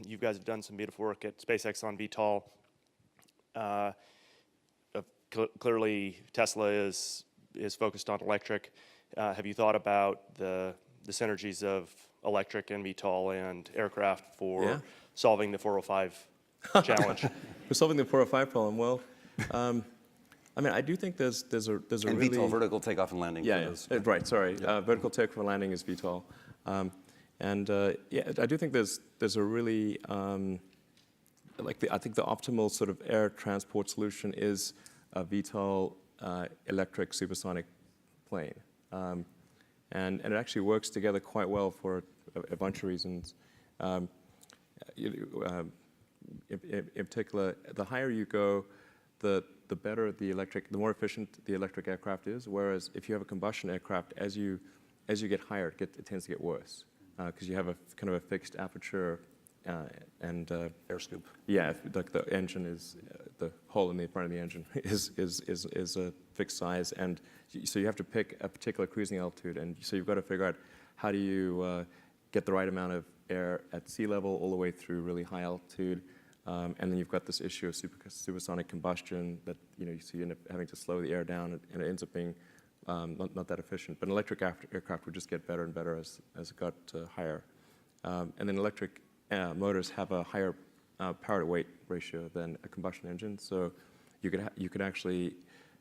you guys have done some beautiful work at SpaceX on VTOL. Clearly, Tesla is focused on electric. Have you thought about the synergies of electric and VTOL and aircraft for solving the 405 challenge? For solving the 405 problem, well, I mean, I do think there's a and really VTOL, vertical takeoff and landing. Yeah, right. Sorry, vertical takeoff and landing is VTOL, and I do think there's a really I think the optimal sort of air transport solution is a VTOL electric supersonic plane, and it actually works together quite well for a bunch of reasons. In particular, the higher you go, the better the more efficient the electric aircraft is. Whereas if you have a combustion aircraft, as you get higher, it tends to get worse because you have a kind of a fixed aperture and air scoop. Yeah, like the engine is the hole in the front of the engine is a fixed size, and so you have to pick a particular cruising altitude, and so you've got to figure out how do you get the right amount of air at sea level all the way through really high altitude. And then you've got this issue of supersonic combustion that, so you end up having to slow the air down, and it ends up being not that efficient. But an electric aircraft would just get better and better as it got higher. And then electric motors have a higher power to weight ratio than a combustion engine. So you could actually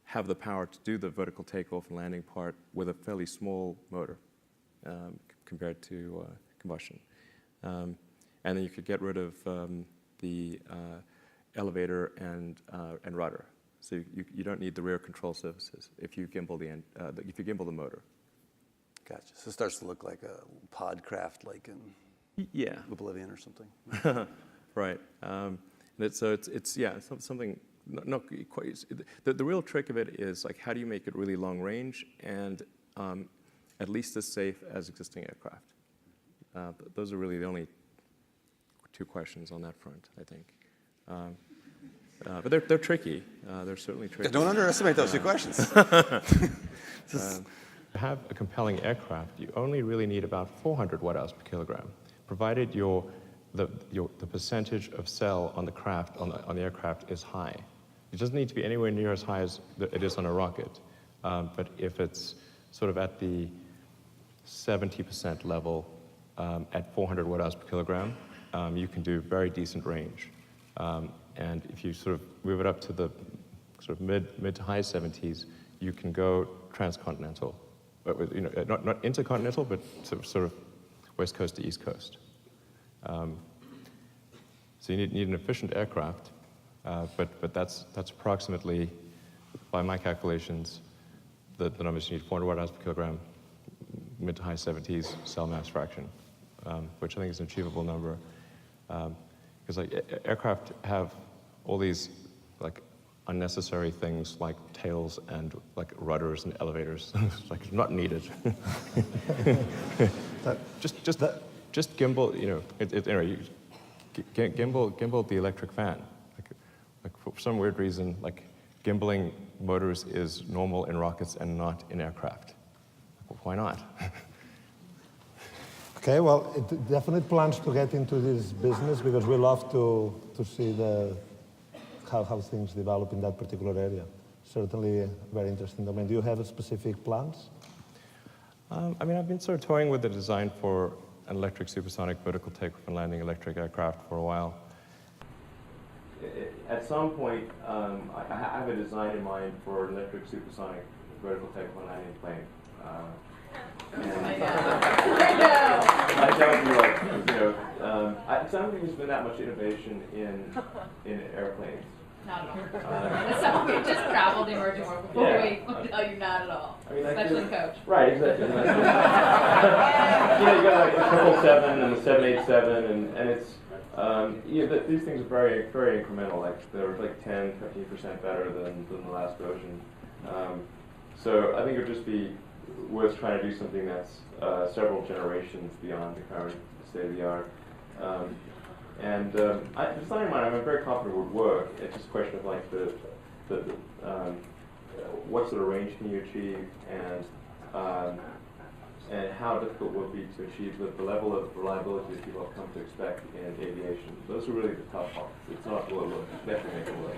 have the power to do the vertical takeoff and landing part with a fairly small motor compared to combustion. And then you could get rid of the elevator and rudder, so you don't need the rear control surfaces if you gimbal the motor. Gotcha. So it starts to look like a pod craft, like in Oblivion or something. Right. So it's something not quite. The real trick of it is like how do you make it really long range and at least as safe as existing aircraft. Those are really the only two questions on that front, I think. But they're tricky. They're certainly tricky. Don't underestimate those two questions. To have a compelling aircraft, you only really need about 400 watt-hours per kilogram, provided the percentage of cell on the aircraft is high. It doesn't need to be anywhere near as high as it is on a rocket. But if it's sort of at the 70% level at 400 watt-hours per kilogram, you can do very decent range. And if you sort of move it up to the sort of mid to high 70s, you can go transcontinental. Not intercontinental, but sort of west coast to east coast. So you need an efficient aircraft, but that's approximately, by my calculations, the numbers you need: 400 watt-hours per kilogram, mid to high 70s cell mass fraction, which I think is an achievable number. Because aircraft have all these unnecessary things like tails and rudders and elevators, not needed. Just gimbal, gimbal the electric fan. For some weird reason, gimbaling motors is normal in rockets and not in aircraft. Why not? Okay, well, definite plans to get into this business because we love to see how things develop in that particular area. Certainly a very interesting domain. Do you have specific plans? I mean, I've been sort of toying with the design for an electric supersonic vertical takeoff and landing electric aircraft for a while. At some point, I have a design in mind for an electric supersonic vertical takeoff and landing plane. I don't think there's been that much innovation in airplanes. Not at all. So we just traveled the emerging world before we will tell you not at all. I mean, especially coach. Right, exactly. You got the 777 and the 787, and it's these things are very, very incremental. They're 10, 15% better than the last version. So I think it would just be worth trying to do something that's several generations beyond the current state of the art. The design in mind, I'm very confident would work. It's just a question of what sort of range can you achieve, and how difficult will it be to achieve the level of reliability that people have come to expect in aviation. Those are really the tough parts. It's not, well, look, definitely make it work.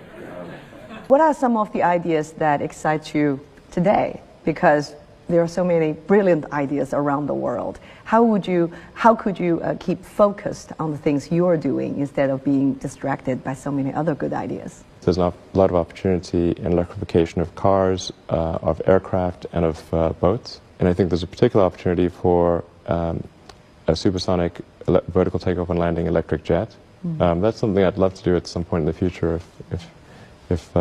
What are some of the ideas that excite you today? Because there are so many brilliant ideas around the world. How could you keep focused on the things you're doing instead of being distracted by so many other good ideas? There's a lot of opportunity in electrification of cars, of aircraft, and of boats. And I think there's a particular opportunity for a supersonic vertical takeoff and landing electric jet. That's something I'd love to do at some point in the future if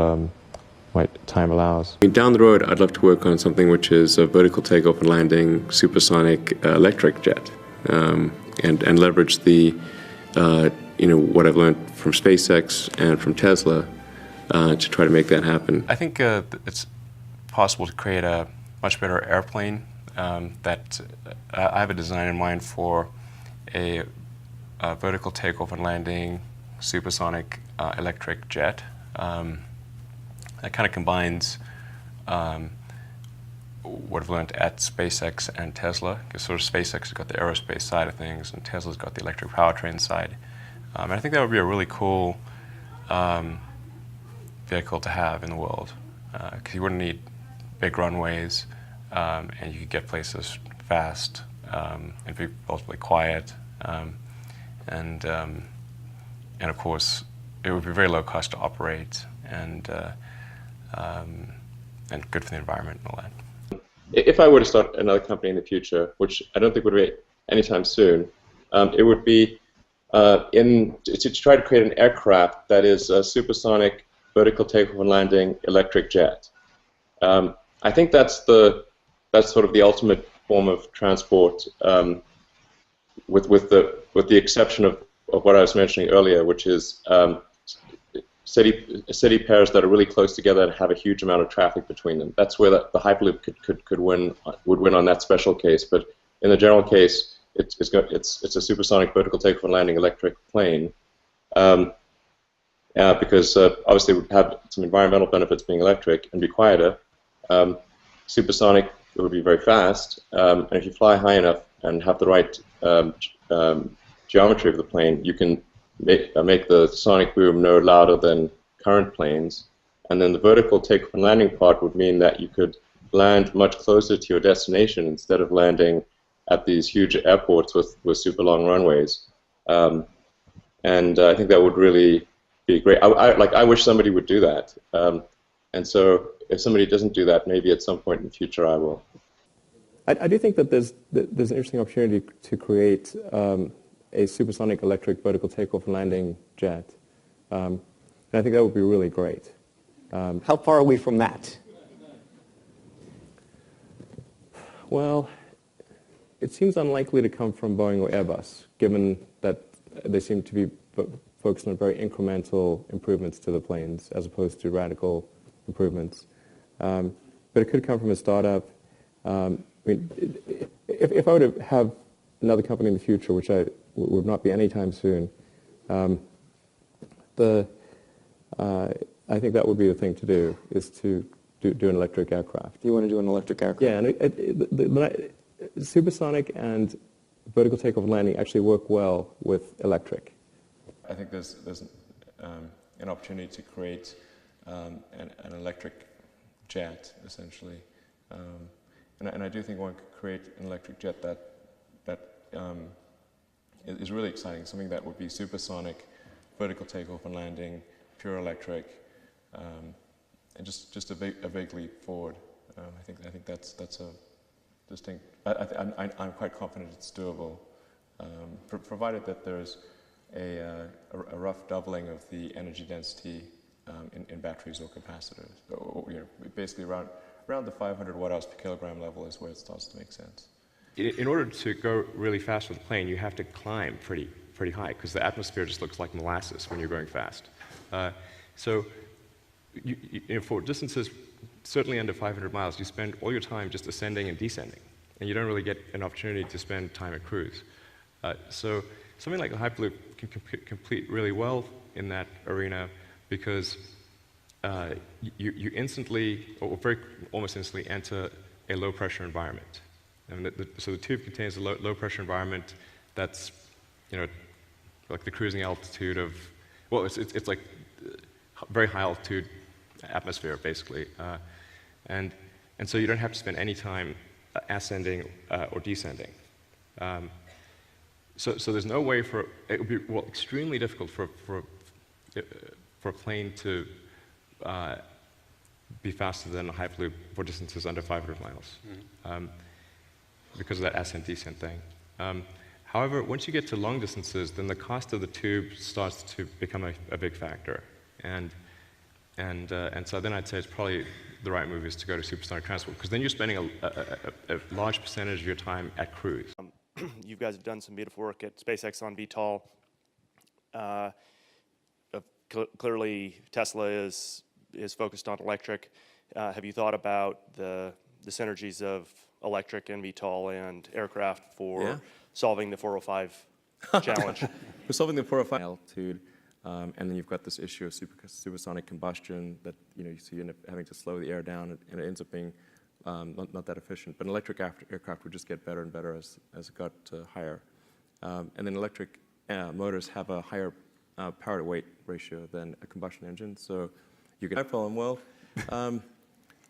time allows. Down the road, I'd love to work on something which is a vertical takeoff and landing supersonic electric jet, and leverage the what I've learned from SpaceX and from Tesla to try to make that happen. I think it's possible to create a much better airplane. That I have a design in mind for a vertical takeoff and landing supersonic electric jet. That kind of combines what I've learned at SpaceX and Tesla, because sort of SpaceX has got the aerospace side of things and Tesla's got the electric powertrain side. And I think that would be a really cool vehicle to have in the world, because you wouldn't need big runways, and you could get places fast and be relatively quiet, and of course it would be very low cost to operate, and good for the environment and all that. If I were to start another company in the future, which I don't think would be anytime soon, it would be to try to create an aircraft that is a supersonic vertical takeoff and landing electric jet. I think that's sort of the ultimate form of transport, with the exception of what I was mentioning earlier, which is city pairs that are really close together and have a huge amount of traffic between them. That's where the Hyperloop would win on that special case. But in the general case, it's a supersonic vertical takeoff and landing electric plane, because obviously it would have some environmental benefits being electric and be quieter. Supersonic, it would be very fast, and if you fly high enough and have the right geometry of the plane, you can make the sonic boom no louder than current planes. And then the vertical takeoff and landing part would mean that you could land much closer to your destination instead of landing at these huge airports with super long runways. And I think that would really be great. I wish somebody would do that. And so if somebody doesn't do that, maybe at some point in the future I will. I do think that there's an interesting opportunity to create a supersonic electric vertical takeoff and landing jet. And I think that would be really great. How far are we from that? Well, it seems unlikely to come from Boeing or Airbus, given that they seem to be focused on very incremental improvements to the planes as opposed to radical improvements. But it could come from a startup. If I were to have another company in the future, which would not be anytime soon, I think that would be the thing to do, is to do an electric aircraft. You want to do an electric aircraft? Yeah, and supersonic and vertical takeoff and landing actually work well with electric. I think there's an opportunity to create an electric jet, essentially. And I do think one could create an electric jet that is really exciting, something that would be supersonic, vertical takeoff and landing, pure electric, and just a big leap forward. I think that's a distinct. I'm quite confident it's doable, provided that there's a rough doubling of the energy density in batteries or capacitors. Basically around the 500 watt-hours per kilogram level is where it starts to make sense. In order to go really fast with a plane, you have to climb pretty high, because the atmosphere just looks like molasses when you're going fast. So for distances certainly under 500 miles, you spend all your time just ascending and descending, and you don't really get an opportunity to spend time at cruise. So something like the Hyperloop can compete really well in that arena, because you instantly, or almost instantly, enter a low-pressure environment. And so the tube contains a low pressure environment that's, like the cruising altitude of, well, it's like very high altitude atmosphere, basically. And so you don't have to spend any time ascending or descending. So there's no way it would be, well, extremely difficult for a plane to be faster than a Hyperloop for distances under 500 miles, because of that ascent-descent thing. However, once you get to long distances, then the cost of the tube starts to become a big factor. And so then I'd say it's probably the right move is to go to supersonic transport, because then you're spending a large percentage of your time at cruise. You guys have done some beautiful work at SpaceX on VTOL. Clearly, Tesla is focused on electric. Have you thought about the synergies of electric and VTOL and aircraft for solving the 405 challenge? We're solving the 405 altitude, and then you've got this issue of supersonic combustion that so you end up having to slow the air down, and it ends up being not that efficient. But an electric aircraft would just get better and better as it got higher. And then electric motors have a higher power to weight ratio than a combustion engine, so you can them well.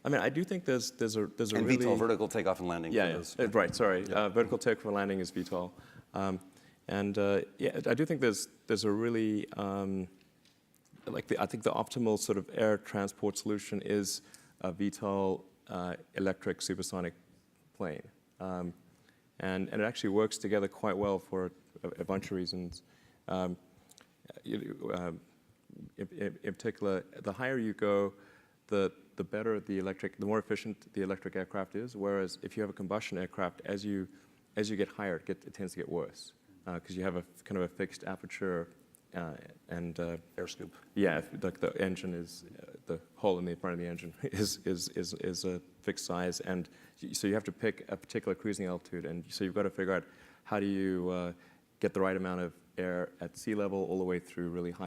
I mean, I do think there's a and really VTOL, vertical takeoff and landing. Right. Sorry, vertical takeoff and landing is VTOL, I do think there's a really I think the optimal sort of air transport solution is a VTOL electric supersonic plane, and it actually works together quite well for a bunch of reasons. In particular, the higher you go, the better the more efficient the electric aircraft is. Whereas if you have a combustion aircraft, as you get higher, it tends to get worse because you have a kind of a fixed aperture and air scoop. Yeah, like the engine is the hole in the front of the engine is a fixed size, and so you have to pick a particular cruising altitude, and so you've got to figure out how do you get the right amount of air at sea level all the way through really high.